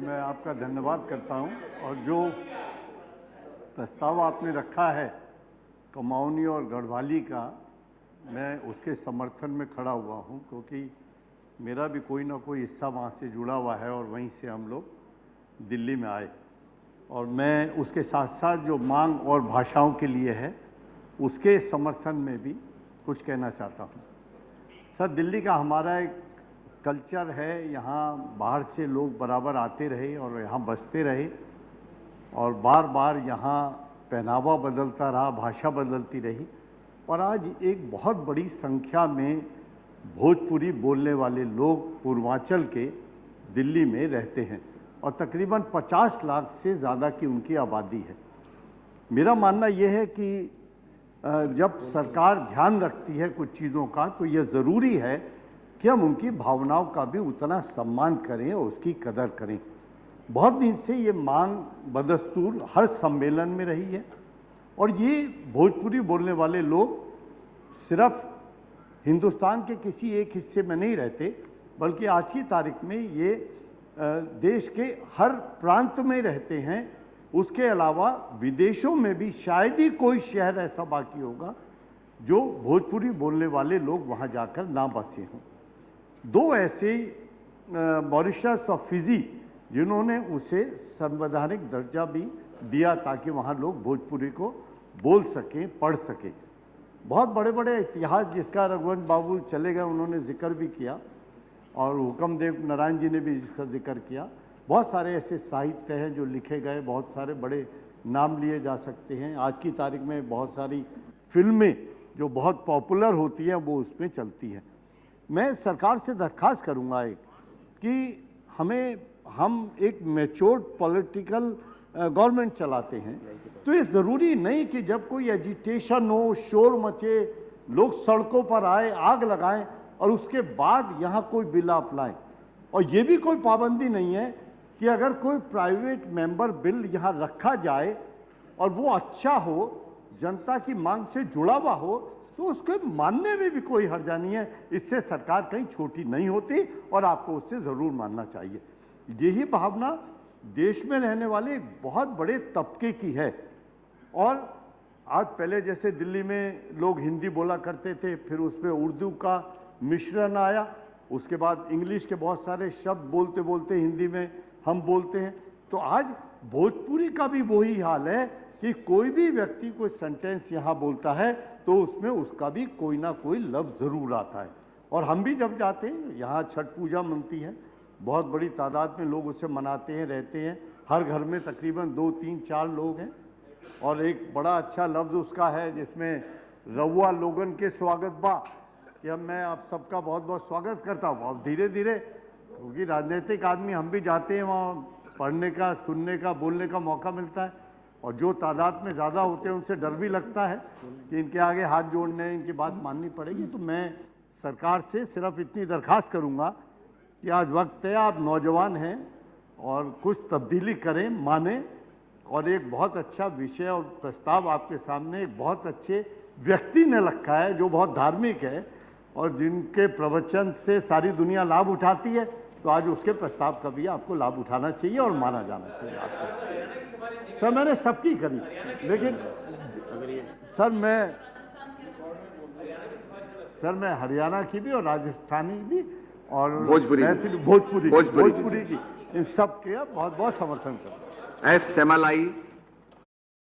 मैं आपका धन्यवाद करता हूं और जो प्रस्ताव आपने रखा है कमाऊनी और गढ़वाली का, मैं उसके समर्थन में खड़ा हुआ हूं क्योंकि मेरा भी कोई ना कोई हिस्सा वहाँ से जुड़ा हुआ है और वहीं से हम लोग दिल्ली में आए। और मैं उसके साथ साथ जो मांग और भाषाओं के लिए है उसके समर्थन में भी कुछ कहना चाहता हूँ। सर, दिल्ली का हमारा एक कल्चर है, यहाँ बाहर से लोग बराबर आते रहे और यहाँ बसते रहे और बार बार यहाँ पहनावा बदलता रहा, भाषा बदलती रही और आज एक बहुत बड़ी संख्या में भोजपुरी बोलने वाले लोग पूर्वांचल के दिल्ली में रहते हैं और तकरीबन 50 लाख से ज़्यादा की उनकी आबादी है। मेरा मानना यह है कि जब सरकार ध्यान रखती है कुछ चीज़ों का तो यह ज़रूरी है कि हम उनकी भावनाओं का भी उतना सम्मान करें और उसकी कदर करें। बहुत दिन से ये मांग बदस्तूर हर सम्मेलन में रही है और ये भोजपुरी बोलने वाले लोग सिर्फ हिंदुस्तान के किसी एक हिस्से में नहीं रहते बल्कि आज की तारीख में ये देश के हर प्रांत में रहते हैं। उसके अलावा विदेशों में भी शायद ही कोई शहर ऐसा बाकी होगा जो भोजपुरी बोलने वाले लोग वहाँ जाकर ना बसे हों। दो ऐसे मॉरिशस और फिजी जिन्होंने उसे संवैधानिक दर्जा भी दिया ताकि वहाँ लोग भोजपुरी को बोल सकें, पढ़ सकें। बहुत बड़े बड़े इतिहास जिसका रघुवंश बाबू चले गए उन्होंने जिक्र भी किया और हुक्मदेव नारायण जी ने भी इसका जिक्र किया। बहुत सारे ऐसे साहित्य हैं जो लिखे गए, बहुत सारे बड़े नाम लिए जा सकते हैं। आज की तारीख में बहुत सारी फिल्में जो बहुत पॉपुलर होती हैं वो उसमें चलती हैं। मैं सरकार से दरख्वास्त करूंगा एक कि हम एक मैच्योर्ड पॉलिटिकल गवर्नमेंट चलाते हैं तो ये ज़रूरी नहीं कि जब कोई एजिटेशन हो, शोर मचे, लोग सड़कों पर आए, आग लगाएं और उसके बाद यहाँ कोई बिल आप लाएं। और ये भी कोई पाबंदी नहीं है कि अगर कोई प्राइवेट मेंबर बिल यहाँ रखा जाए और वो अच्छा हो, जनता की मांग से जुड़ा हुआ हो, तो उसके मानने में भी कोई हर्जा नहीं है। इससे सरकार कहीं छोटी नहीं होती और आपको उससे ज़रूर मानना चाहिए। यही भावना देश में रहने वाले एक बहुत बड़े तबके की है। और आज पहले जैसे दिल्ली में लोग हिंदी बोला करते थे, फिर उसमें उर्दू का मिश्रण आया, उसके बाद इंग्लिश के बहुत सारे शब्द बोलते बोलते हिंदी में हम बोलते हैं। तो आज भोजपुरी का भी वही हाल है कि कोई भी व्यक्ति कोई सेंटेंस यहाँ बोलता है तो उसमें उसका भी कोई ना कोई लफ्ज़ ज़रूर आता है। और हम भी जब जाते हैं, यहाँ छठ पूजा मनती है, बहुत बड़ी तादाद में लोग उसे मनाते हैं, रहते हैं। हर घर में तकरीबन 2, 3, 4 लोग हैं और एक बड़ा अच्छा लफ्ज़ उसका है जिसमें रउआ लोगन के स्वागत बा कि अब मैं आप सबका बहुत बहुत स्वागत करता हूँ। अब धीरे धीरे क्योंकि राजनीतिक आदमी हम भी जाते हैं, वहाँ पढ़ने का, सुनने का, बोलने का मौका मिलता है और जो तादाद में ज़्यादा होते हैं उनसे डर भी लगता है कि इनके आगे हाथ जोड़ने, इनकी बात माननी पड़ेगी। तो मैं सरकार से सिर्फ इतनी दरख्वास्त करूँगा कि आज वक्त है, आप नौजवान हैं और कुछ तब्दीली करें, माने। और एक बहुत अच्छा विषय और प्रस्ताव आपके सामने एक बहुत अच्छे व्यक्ति ने रखा है जो बहुत धार्मिक है और जिनके प्रवचन से सारी दुनिया लाभ उठाती है, तो आज उसके प्रस्ताव का भी आपको लाभ उठाना चाहिए और माना जाना चाहिए आपको। सर, मैंने सबकी करी, लेकिन सर मैं हरियाणा की भी और राजस्थानी भी और भोजपुरी की इन सब के बहुत बहुत समर्थन करता हूँ। एस सेमालाई।